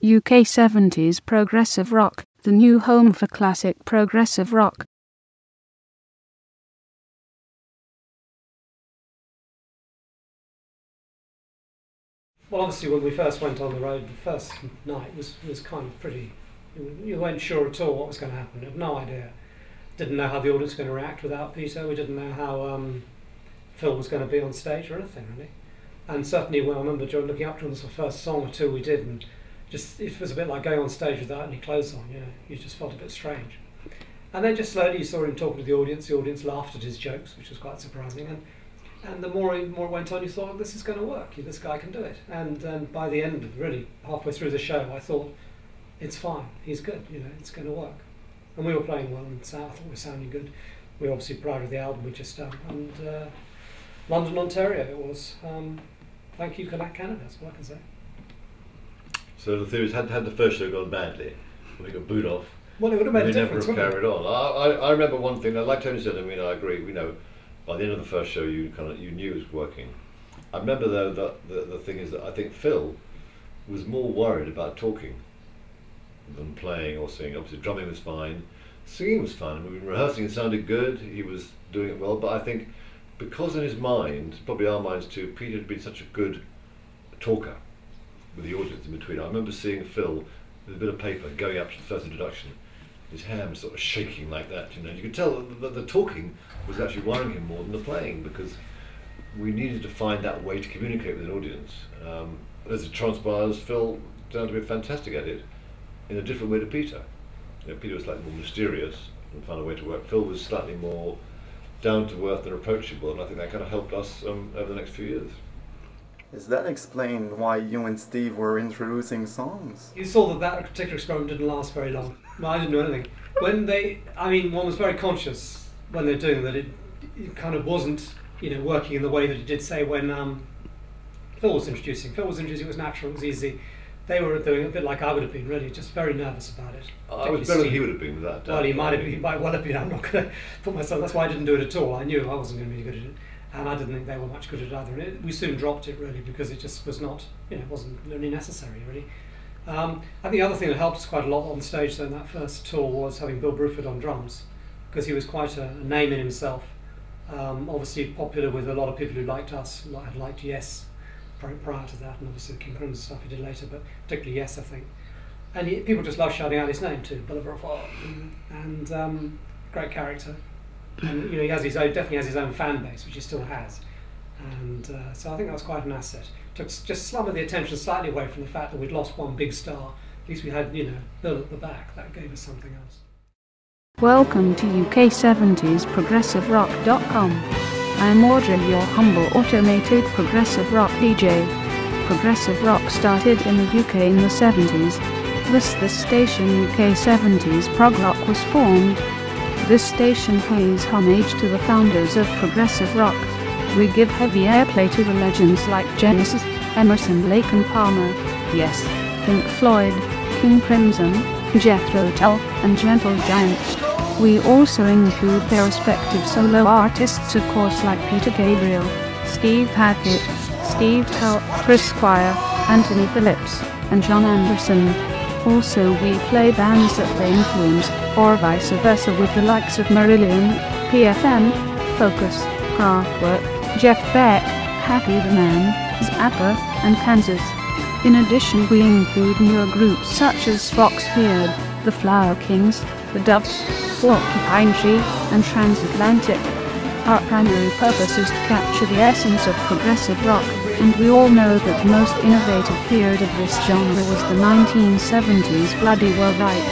UK 70s progressive rock, the new home for classic progressive rock. Well, obviously, when we first went on the road, the first night was kind of pretty. You weren't sure at all what was going to happen. You had no idea. Didn't know how the audience was going to react without Peter. We didn't know how Phil was going to be on stage or anything really. And certainly, when I remember looking up to the first song or two we did, and just it was a bit like going on stage without any clothes on. You know, you just felt a bit strange. And then just slowly you saw him talking to the audience. The audience laughed at his jokes, which was quite surprising. And the more it went on, you thought, this is going to work. This guy can do it. And by the end, really halfway through the show, I thought, it's fine. He's good. You know, it's going to work. And we were playing well, and I thought we were sounding good. We were obviously proud of the album we just done. And London, Ontario, it was. Thank you, Canada. That's what I can say. So the theory is, had the first show gone badly, we got booed off. Well, it would have made a difference. We never have carried on. I remember one thing. Like Tony said, I mean, I agree. We know. By the end of the first show, you knew it was working. I remember though that the thing is that I think Phil was more worried about talking than playing or singing. Obviously, drumming was fine, singing was fine. We were rehearsing; it sounded good. He was doing it well. But I think because in his mind, probably our minds too, Peter had been such a good talker with the audience in between. I remember seeing Phil with a bit of paper going up to the first introduction. His hand was sort of shaking like that, you know. You could tell that the talking was actually worrying him more than the playing, because we needed to find that way to communicate with an audience. As it transpires, Phil turned out to be fantastic at it in a different way to Peter. You know, Peter was slightly more mysterious and found a way to work. Phil was slightly more down to earth and approachable, and I think that kind of helped us over the next few years. Is that explained why you and Steve were introducing songs? You saw that particular experiment didn't last very long. No, I didn't do anything. One was very conscious when they're doing that. It kind of wasn't, working in the way that it did, say, when Phil was introducing. It was natural, it was easy. They were doing a bit like I would have been, really, just very nervous about it. I was better than he would have been with that. Well, he might well have been. I'm not going to put myself. That's why I didn't do it at all. I knew I wasn't going to be good at it. And I didn't think they were much good at it either. And we soon dropped it, really, because it just was not, wasn't really necessary, really. I think the other thing that helped us quite a lot on stage, though, in that first tour was having Bill Rutherford on drums, because he was quite a name in himself. Obviously popular with a lot of people who liked us, had liked Yes prior to that, and obviously the King Crimson stuff he did later, but particularly Yes, I think. And people just love shouting out his name too, Bill Rutherford, and great character. And he has definitely has his own fan base, which he still has, and so I think that was quite an asset. Took just some of the attention slightly away from the fact that we'd lost one big star. At least we had, Bill at the back. That gave us something else. Welcome to UK70sProgressiveRock.com. I'm Audrey, your humble automated progressive rock DJ. Progressive rock started in the UK in the 70s. This station, UK70s Prog Rock, was formed. This station pays homage to the founders of progressive rock. We give heavy airplay to the legends like Genesis, Emerson, Lake and Palmer, Yes, Pink Floyd, King Crimson, Jethro Tull, and Gentle Giant. We also include their respective solo artists, of course, like Peter Gabriel, Steve Hackett, Steve Tull, Chris Squire, Anthony Phillips, and John Anderson. Also, we play bands that they influenced, or vice versa, with the likes of Marillion, PFM, Focus, Kraftwerk, Jeff Beck, Happy the Man, Zappa, and Kansas. In addition, we include newer groups such as Foxbeard, the Flower Kings, the Doves, Porcupine Tree, and Transatlantic. Our primary purpose is to capture the essence of progressive rock, and we all know that the most innovative period of this genre was the 1970s. Bloody well right.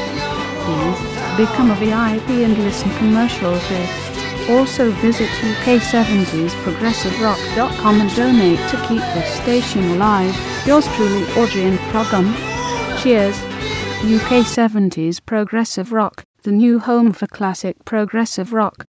Please become a VIP and listen commercial-free. Also visit UK70sProgressiveRock.com and donate to keep this station alive. Yours truly, Audrey and Progum. Cheers. UK70s Progressive Rock, the new home for classic progressive rock.